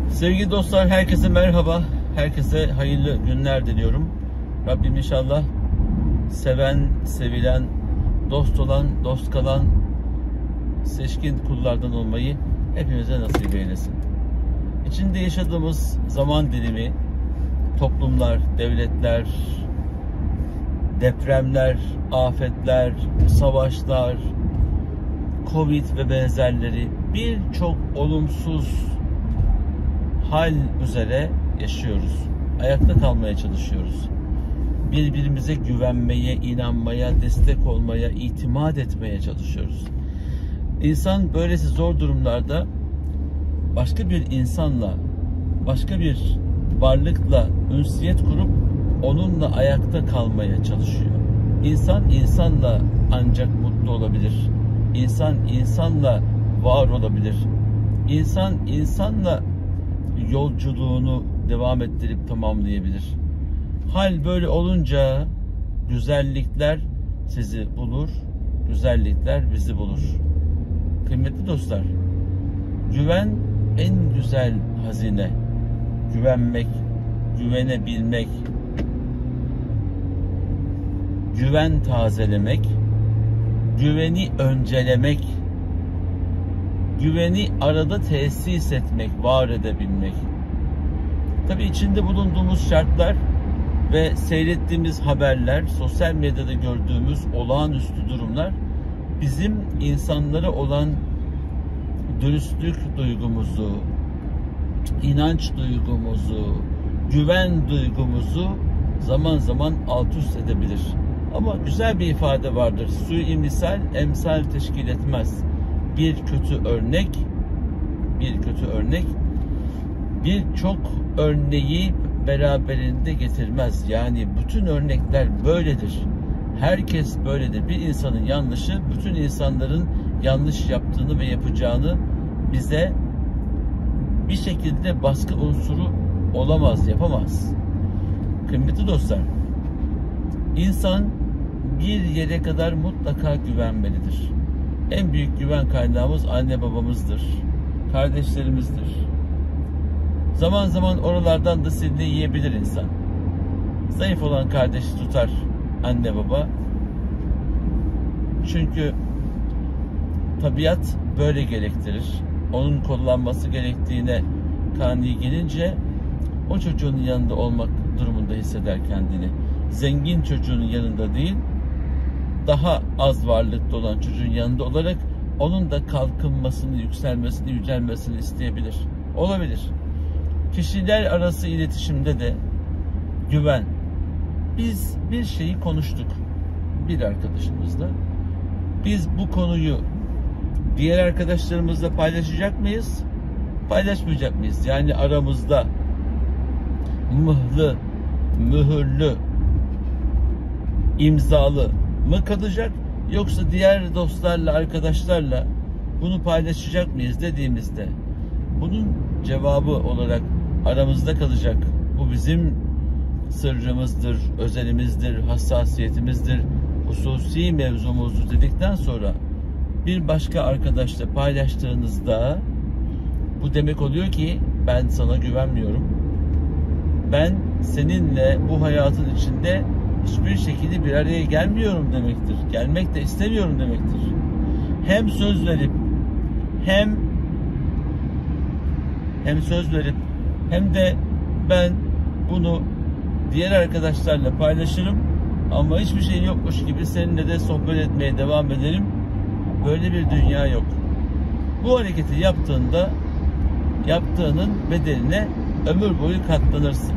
Sevgili dostlar, herkese merhaba. Herkese hayırlı günler diliyorum. Rabbim inşallah seven, sevilen, dost olan, dost kalan seçkin kullardan olmayı hepimize nasip eylesin. İçinde yaşadığımız zaman dilimi, toplumlar, devletler, depremler, afetler, savaşlar, Covid ve benzerleri birçok olumsuz hal üzere yaşıyoruz. Ayakta kalmaya çalışıyoruz. Birbirimize güvenmeye, inanmaya, destek olmaya, itimat etmeye çalışıyoruz. İnsan böylesi zor durumlarda başka bir insanla, başka bir varlıkla ünsiyet kurup onunla ayakta kalmaya çalışıyor. İnsan insanla ancak mutlu olabilir. İnsan insanla var olabilir. İnsan insanla yolculuğunu devam ettirip tamamlayabilir. Hal böyle olunca güzellikler sizi bulur, güzellikler bizi bulur. Kıymetli dostlar, güven en güzel hazine. Güvenmek, güvenebilmek, güven tazelemek, güveni öncelemek, güveni arada tesis etmek, var edebilmek. Tabii içinde bulunduğumuz şartlar ve seyrettiğimiz haberler, sosyal medyada gördüğümüz olağanüstü durumlar bizim insanlara olan dürüstlük duygumuzu, inanç duygumuzu, güven duygumuzu zaman zaman alt üst edebilir. Ama güzel bir ifade vardır. Suimisal emsal teşkil etmez. Bir kötü örnek birçok örneği beraberinde getirmez. Yani bütün örnekler böyledir. Herkes böyledir. Bir insanın yanlışı bütün insanların yanlış yaptığını ve yapacağını bize bir şekilde baskı unsuru olamaz, yapamaz. Kıymetli dostlar, insan bir yere kadar mutlaka güvenmelidir. En büyük güven kaynağımız anne babamızdır, kardeşlerimizdir. Zaman zaman oralardan da silini yiyebilir insan. Zayıf olan kardeşi tutar anne baba. Çünkü tabiat böyle gerektirir. Onun kollanması gerektiğine kani gelince o çocuğun yanında olmak durumunda hisseder kendini. Zengin çocuğun yanında değil, daha az varlıklı olan çocuğun yanında olarak onun da kalkınmasını, yükselmesini, yücelmesini isteyebilir. Olabilir. Kişiler arası iletişimde de güven. Biz bir şeyi konuştuk bir arkadaşımızla. Biz bu konuyu diğer arkadaşlarımızla paylaşacak mıyız? Paylaşmayacak mıyız? Yani aramızda mıhlı, mühürlü, imzalı mı kalacak? Yoksa diğer dostlarla, arkadaşlarla bunu paylaşacak mıyız dediğimizde bunun cevabı olarak aramızda kalacak. Bu bizim sırrımızdır, özelimizdir, hassasiyetimizdir, hususi mevzumuzdur dedikten sonra bir başka arkadaşla paylaştığınızda bu demek oluyor ki ben sana güvenmiyorum. Ben seninle bu hayatın içinde hiçbir şekilde bir araya gelmiyorum demektir. Gelmek de istemiyorum demektir. Hem söz verip hem de ben bunu diğer arkadaşlarla paylaşırım ama hiçbir şey yokmuş gibi seninle de sohbet etmeye devam ederim. Böyle bir dünya yok. Bu hareketi yaptığında yaptığının bedeline ömür boyu katlanırsın.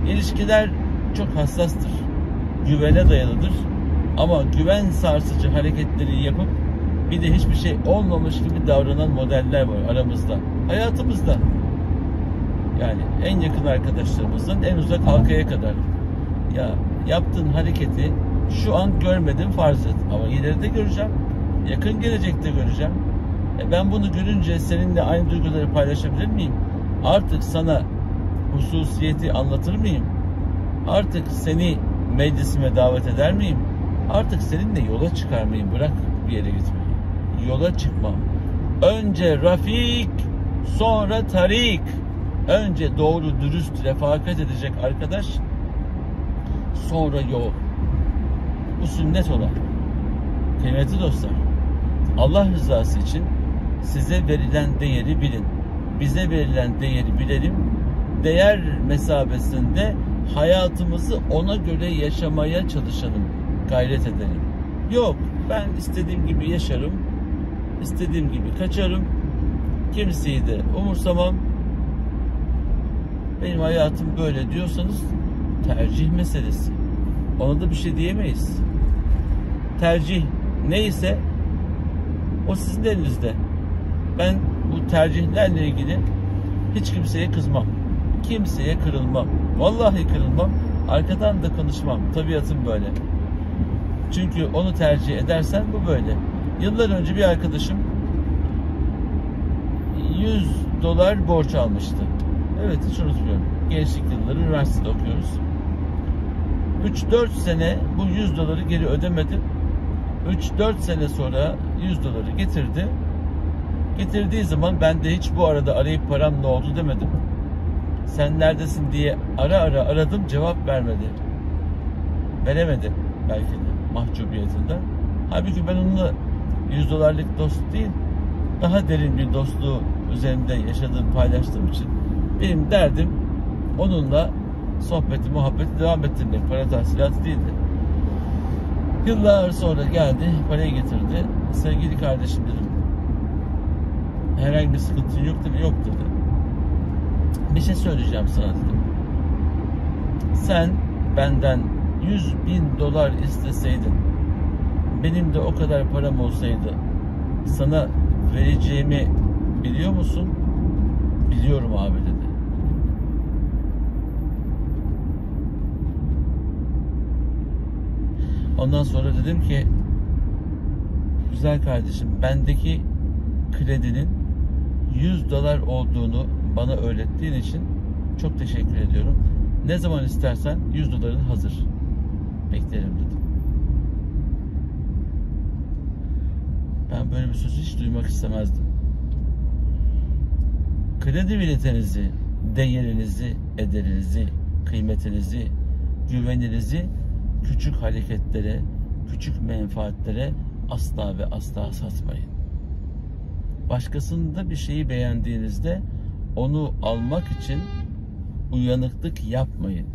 İlişkiler çok hassastır. Güvene dayalıdır. Ama güven sarsıcı hareketleri yapıp bir de hiçbir şey olmamış gibi davranan modeller var aramızda. Hayatımızda. Yani en yakın arkadaşlarımızdan en uzak halkaya kadar. Ya yaptığın hareketi şu an görmedim farz et. Ama ileride göreceğim. Yakın gelecekte göreceğim. Ben bunu görünce seninle aynı duyguları paylaşabilir miyim? Artık sana hususiyeti anlatır mıyım? Artık seni meclisime davet eder miyim? Artık seninle yola çıkar mıyım? Bırak bir yere gitmeyi. Yola çıkmam. Önce Rafik, sonra Tarik. Önce doğru, dürüst, refakat edecek arkadaş, sonra yol. Bu sünnet olan. Kıymetli dostlar, Allah rızası için size verilen değeri bilin. Bize verilen değeri bilelim. Değer mesabesinde hayatımızı ona göre yaşamaya çalışalım. Gayret edelim. Yok, ben istediğim gibi yaşarım. İstediğim gibi kaçarım. Kimseyi de umursamam. Benim hayatım böyle diyorsanız tercih meselesi. Ona da bir şey diyemeyiz. Tercih neyse o sizin elinizde. Ben bu tercihlerle ilgili hiç kimseye kızmam. Kimseye kırılmam. Vallahi kırılmam. Arkadan da konuşmam. Tabiatım böyle. Çünkü onu tercih edersen bu böyle. Yıllar önce bir arkadaşım $100 borç almıştı. Evet, hiç unutmuyorum. Gençlik yılları, üniversitede okuyoruz. 3-4 sene bu $100 geri ödemedi. 3-4 sene sonra $100 getirdi. Getirdiği zaman ben de hiç bu arada arayıp param ne oldu demedim. Sen neredesin diye ara aradım, cevap vermedi. Veremedi belki de mahcubiyetinden. Halbuki ben onunla $100'lık dost değil, daha derin bir dostluğu üzerinde yaşadığım, paylaştığım için benim derdim onunla sohbeti, muhabbeti devam ettirmek. Para tahsilatı değildi. Yıllar sonra geldi, parayı getirdi. Sevgili kardeşim dedim, herhangi bir sıkıntın yok dedi. Yok dedi. Bir şey söyleyeceğim sana dedim. Sen benden $100.000 isteseydin, benim de o kadar param olsaydı sana vereceğimi biliyor musun? Biliyorum abi dedi. Ondan sonra dedim ki, güzel kardeşim, bendeki kredinin $100 olduğunu bana öğrettiğin için çok teşekkür ediyorum. Ne zaman istersen $100'ın hazır. Beklerim dedim. Ben böyle bir sözü hiç duymak istemezdim. Kredibilitenizi, değerinizi, ederinizi, kıymetinizi, güveninizi küçük hareketlere, küçük menfaatlere asla ve asla satmayın. Başkasında bir şeyi beğendiğinizde onu almak için uyanıklık yapmayın.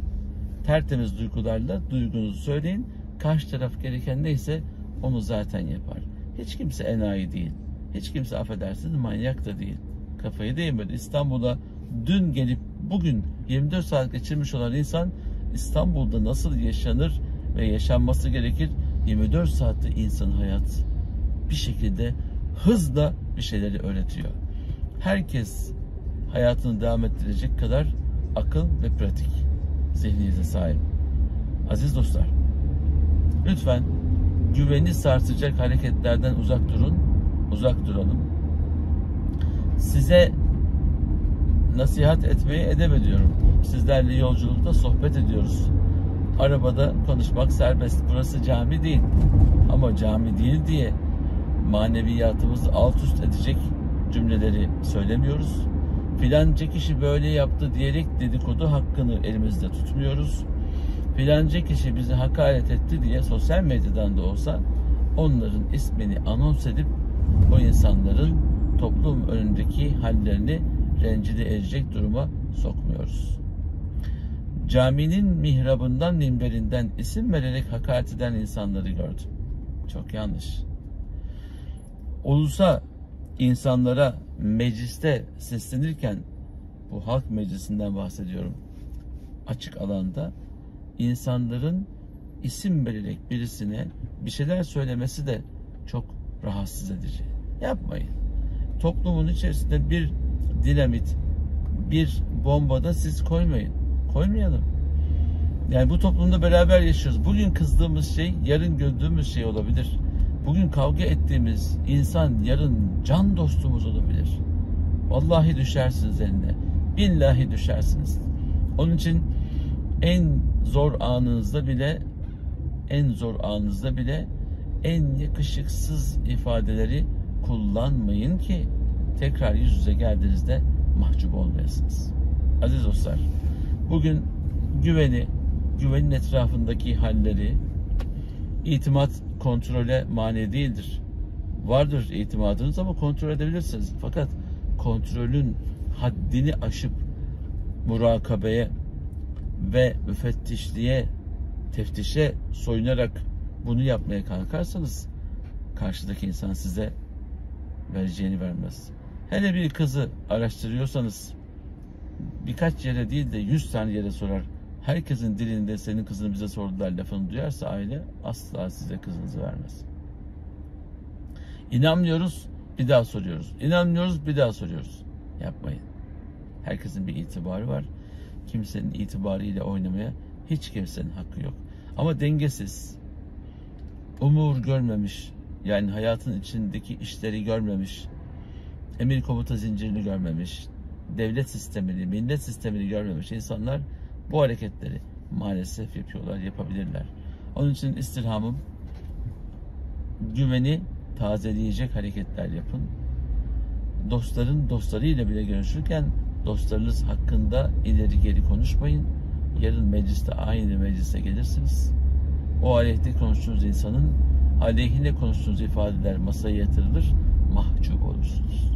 Tertemiz duygularla duygunuzu söyleyin. Karşı taraf gereken neyse onu zaten yapar. Hiç kimse enayi değil. Hiç kimse, affedersiniz, manyak da değil. Kafayı değmedi. İstanbul'a dün gelip bugün 24 saat geçirmiş olan insan İstanbul'da nasıl yaşanır ve yaşanması gerekir? 24 saatte insan hayat bir şekilde hızla bir şeyleri öğretiyor. Herkes hayatını devam ettirecek kadar akıl ve pratik zihninize sahip. Aziz dostlar, lütfen güveni sarsacak hareketlerden uzak durun, uzak duralım. Size nasihat etmeyi edep ediyorum. Sizlerle yolculukta sohbet ediyoruz. Arabada konuşmak serbest. Burası cami değil. Ama cami değil diye maneviyatımızı alt üst edecek cümleleri söylemiyoruz. Filanca kişi böyle yaptı diyerek dedikodu hakkını elimizde tutmuyoruz. Filanca kişi bizi hakaret etti diye sosyal medyadan da olsa onların ismini anons edip o insanların toplum önündeki hallerini rencide edecek duruma sokmuyoruz. Caminin mihrabından, minberinden isim vererek hakaret eden insanları gördüm. Çok yanlış. Ulusa, insanlara mecliste seslenirken, bu halk meclisinden bahsediyorum, açık alanda insanların isim vererek birisine bir şeyler söylemesi de çok rahatsız edici. Yapmayın. Toplumun içerisinde bir dinamit, bir bombada siz koymayın. Koymayalım. Yani bu toplumda beraber yaşıyoruz. Bugün kızdığımız şey yarın güldüğümüz şey olabilir. Bugün kavga ettiğimiz insan yarın can dostumuz olabilir. Vallahi düşersiniz eline. Billahi düşersiniz. Onun için En zor anınızda bile en yakışıksız ifadeleri kullanmayın ki tekrar yüz yüze geldiğinizde mahcup olmayasınız. Aziz dostlar, bugün güvenin etrafındaki halleri, itimat kontrole mani değildir. Vardır itimadınız ama kontrol edebilirsiniz. Fakat kontrolün haddini aşıp murakabeye ve müfettişliğe, teftişe soyunarak bunu yapmaya kalkarsanız karşıdaki insan size vereceğini vermez. Hele bir kızı araştırıyorsanız birkaç yere değil de 100 tane yere sorar. Herkesin dilinde senin kızını bize sordular lafını duyarsa aile asla size kızınızı vermez. İnanmıyoruz, bir daha soruyoruz. İnanmıyoruz, bir daha soruyoruz. Yapmayın. Herkesin bir itibarı var. Kimsenin itibarıyla oynamaya hiç kimsenin hakkı yok. Ama dengesiz, umur görmemiş, yani hayatın içindeki işleri görmemiş, emir komuta zincirini görmemiş, devlet sistemini, millet sistemini görmemiş insanlar bu hareketleri maalesef yapıyorlar, yapabilirler. Onun için istirhamım, güveni tazeleyecek hareketler yapın. Dostların dostlarıyla bile görüşürken dostlarınız hakkında ileri geri konuşmayın. Yarın mecliste, aynı meclise gelirsiniz. O aleyhte konuştuğunuz insanın aleyhine konuştuğunuz ifadeler masaya yatırılır, mahcup olursunuz.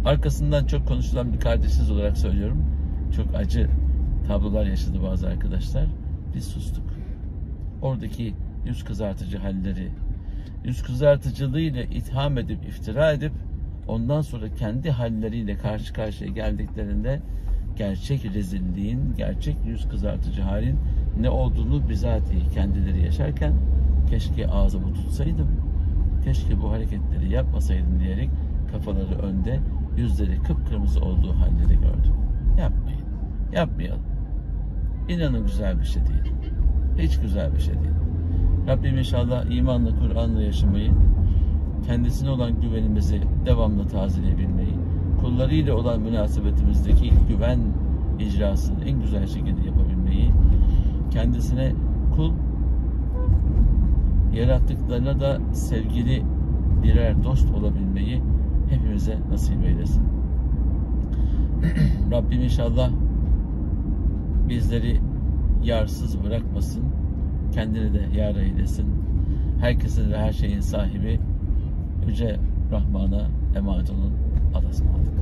Arkasından çok konuşulan bir kardeşiniz olarak söylüyorum. Çok acı tablolar yaşadı bazı arkadaşlar. Biz sustuk. Oradaki yüz kızartıcı halleri, yüz kızartıcılığıyla itham edip, iftira edip ondan sonra kendi halleriyle karşı karşıya geldiklerinde gerçek rezilliğin, gerçek yüz kızartıcı halin ne olduğunu bizatihi kendileri yaşarken keşke ağzımı tutsaydım, keşke bu hareketleri yapmasaydım diyerek kafaları önde, yüzleri kıpkırmızı olduğu halleri gördüm. Yapmayın, yapmayalım. İnanın güzel bir şey değil. Hiç güzel bir şey değil. Rabbim inşallah imanla, Kur'an'la yaşamayı, kendisine olan güvenimizi devamlı tazeleyebilmeyi, kullarıyla olan münasebetimizdeki güven icrasını en güzel şekilde yapabilmeyi, kendisine kul, yarattıklarına da sevgili birer dost olabilmeyi hepimize nasip eylesin. Rabbim inşallah bizleri yarsız bırakmasın, kendini de yar eylesin. Herkesin ve her şeyin sahibi Yüce Rahman'a emanet olun. Allah'a ısmarladık.